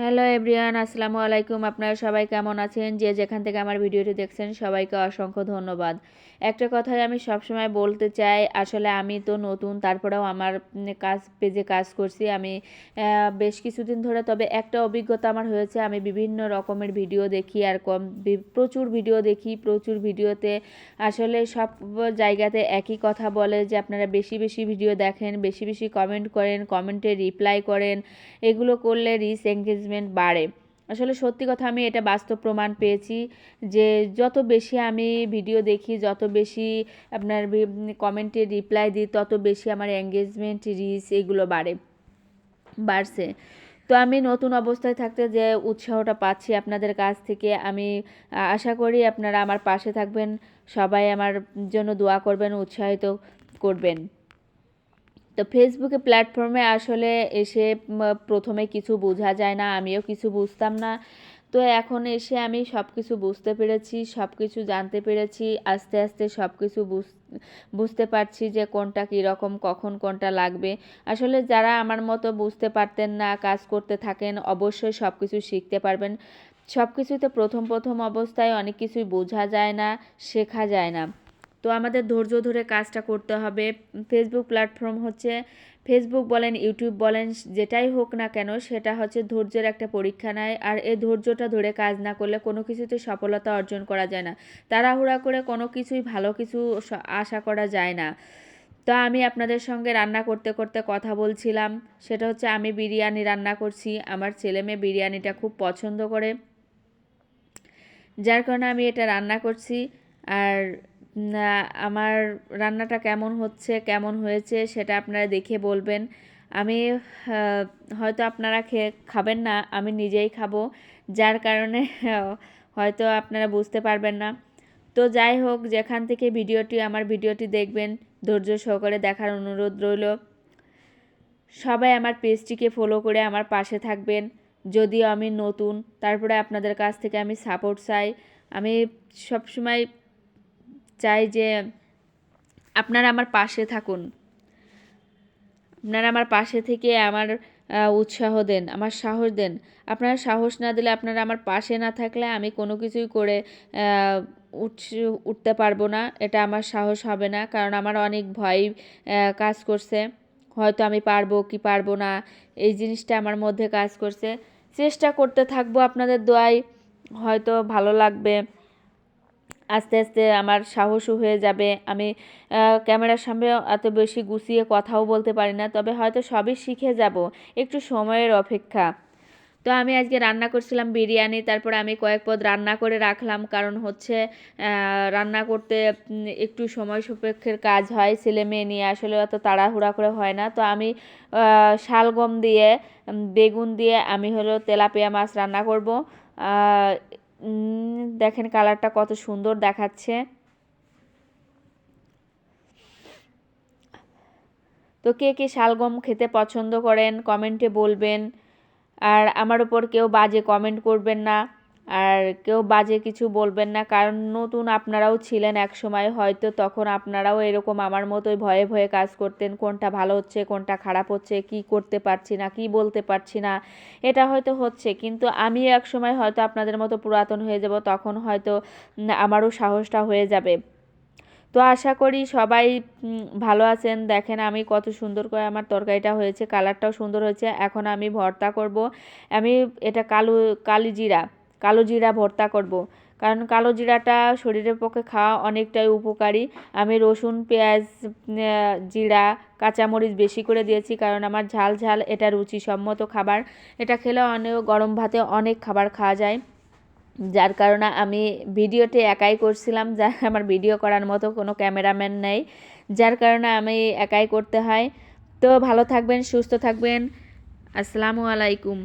Hello everyone, আসসালামু আলাইকুম। আপনারা সবাই কেমন আছেন? যে যেখান থেকে আমার ভিডিওটি দেখছেন সবাইকে অসংখ্য ধন্যবাদ। একটা কথাই আমি সবসময় বলতে চাই, আসলে আমি তো নতুন, তারপরেও আমার পেজে কাজ করছি আমি বেশ কিছুদিন ধরে। তবে একটা অভিজ্ঞতা আমার হয়েছে, আমি বিভিন্ন রকমের ভিডিও দেখি আর প্রচুর ভিডিও দেখি। প্রচুর ভিডিওতে আসলে সব জায়গাতে একই কথা বলে যে আপনারা বেশি বেশি ভিডিও দেখেন, বেশি বেশি কমেন্ট করেন, কমেন্টে রিপ্লাই করেন। এগুলো করলে রিচ এঙ্গেজমেন্ট বাড়ে। আসলে সত্যি কথা, আমি এটা বাস্তব প্রমাণ পেয়েছি যে যত বেশি আমি ভিডিও দেখি, যত বেশি আপনার কমেন্টে রিপ্লাই দিই, তত বেশি আমার এঙ্গেজমেন্ট, রিচ এগুলো বাড়ছে। তো আমি নতুন অবস্থায় থাকতে যে উৎসাহটা পাচ্ছি আপনাদের কাছ থেকে, আমি আশা করি আপনারা আমার পাশে থাকবেন, সবাই আমার জন্য দোয়া করবেন, উৎসাহিত করবেন। তো ফেসবুকে প্ল্যাটফর্মে আসলে এসে প্রথমে কিছু বোঝা যায় না, আমিও কিছু বুঝতাম না। তো এখন এসে আমি সব কিছু বুঝতে পেরেছি, সব কিছু জানতে পেরেছি। আস্তে আস্তে সব কিছু বুঝতে পারছি যে কোনটা কীরকম, কখন কোনটা লাগবে। আসলে যারা আমার মতো বুঝতে পারতেন না, কাজ করতে থাকেন, অবশ্যই সব কিছু শিখতে পারবেন। সব কিছুতে প্রথম প্রথম অবস্থায় অনেক কিছুই বোঝা যায় না, শেখা যায় না। তো আমাদের ধৈর্য ধরে কাজটা করতে হবে। ফেসবুক প্ল্যাটফর্ম হচ্ছে, ফেসবুক বলেন, ইউটিউব বলেন, যেটাই হোক না কেন, সেটা হচ্ছে ধৈর্যের একটা পরীক্ষা নেয়। আর এই ধৈর্যটা ধরে কাজ না করলে কোনো কিছুতে সফলতা অর্জন করা যায় না। তাড়াহুড়া করে কোনো কিছুই ভালো কিছু আশা করা যায় না। তো আমি আপনাদের সঙ্গে রান্না করতে করতে কথা বলছিলাম, সেটা হচ্ছে আমি বিরিয়ানি রান্না করছি। আমার ছেলেমেয়ে বিরিয়ানিটা খুব পছন্দ করে, যার কারণে আমি এটা রান্না করছি। আর আমার রান্নাটা কেমন হচ্ছে, কেমন হয়েছে, সেটা আপনারা দেখে বলবেন। আমি হয়তো আপনারা খাবেন না, আমি নিজেই খাবো, যার কারণে হয়তো আপনারা বুঝতে পারবেন না। তো যাই হোক, যেখান থেকে আমার ভিডিওটি দেখবেন, ধৈর্য সহকারে দেখার অনুরোধ রইল। সবাই আমার পেজটিকে ফলো করে আমার পাশে থাকবেন। যদিও আমি নতুন, তারপরে আপনাদের কাছ থেকে আমি সাপোর্ট চাই। আমি সবসময় চাই যে আপনারা আমার পাশে থাকুন, আপনারা আমার পাশে থেকে আমার উৎসাহ দেন, আমার সাহস দেন। আপনারা সাহস না দিলে, আপনারা আমার পাশে না থাকলে আমি কোনো কিছুই করে উঠতে পারবো না। এটা আমার সাহস হবে না, কারণ আমার অনেক ভয় কাজ করছে। হয়তো আমি পারবো কি পারবো না, এই জিনিসটা আমার মধ্যে কাজ করছে। চেষ্টা করতে থাকবো, আপনাদের দোয়ায় হয়তো ভালো লাগবে। আস্তে আস্তে আমার সাহসও হয়ে যাবে। আমি ক্যামেরার সামনে এত বেশি গুছিয়ে কথাও বলতে পারি না, তবে হয়তো সবই শিখে যাব, একটু সময়ের অপেক্ষা। তো আমি আজকে রান্না করছিলাম বিরিয়ানি, তারপর আমি কয়েক পদ রান্না করে রাখলাম, কারণ হচ্ছে রান্না করতে একটু সময় সাপেক্ষের কাজ হয়, ছেলে মেয়ে নিয়ে আসলে অত তাড়াহুড়া করে হয় না। তো আমি শালগম দিয়ে, বেগুন দিয়ে আমি তেলাপিয়া মাছ রান্না করব। দেখেন কালারটা কত সুন্দর দেখাচ্ছে। তো কে কে শালগম খেতে পছন্দ করেন কমেন্টে বলবেন। আর আমার উপর কেউ বাজে কমেন্ট করবেন না, আর কেউ বাজে কিছু বলবেন না, কারণ নতুন আপনারাও ছিলেন এক সময়, হয়তো তখন আপনারাও এরকম আমার মতোই ভয়ে ভয়ে কাজ করতেন, কোনটা ভালো হচ্ছে, কোনটা খারাপ হচ্ছে, কি করতে পারছি না, কি বলতে পারছি না। এটা হয়তো হচ্ছে, কিন্তু আমি এক সময় হয়তো আপনাদের মতো পুরাতন হয়ে যাব, তখন হয়তো আমারও সাহসটা হয়ে যাবে। তো আশা করি সবাই ভালো আছেন। দেখেন আমি কত সুন্দর করে আমার তরকারিটা হয়েছে, কালারটাও সুন্দর হয়েছে। এখন আমি ভর্তা করব। আমি এটা কালো জিরা ভর্তা করব, কারণ কালো জিরাটা শরীরের পক্ষে খাওয়া অনেকটাই উপকারী। আমি রসুন, পেঁয়াজ, জিরা, কাঁচামরিচ বেশি করে দিয়েছি, কারণ আমার ঝাল ঝাল এটা রুচিসম্মত খাবার। এটা খেলে অনেক, গরম ভাতে অনেক খাবার খাওয়া যায়। যার কারণে আমি ভিডিওটি একাই করছিলাম, আমার ভিডিও করার মতো কোনো ক্যামেরাম্যান নেই, যার কারণে আমি একাই করতে হয়। তো ভালো থাকবেন, সুস্থ থাকবেন। আসসালামু আলাইকুম।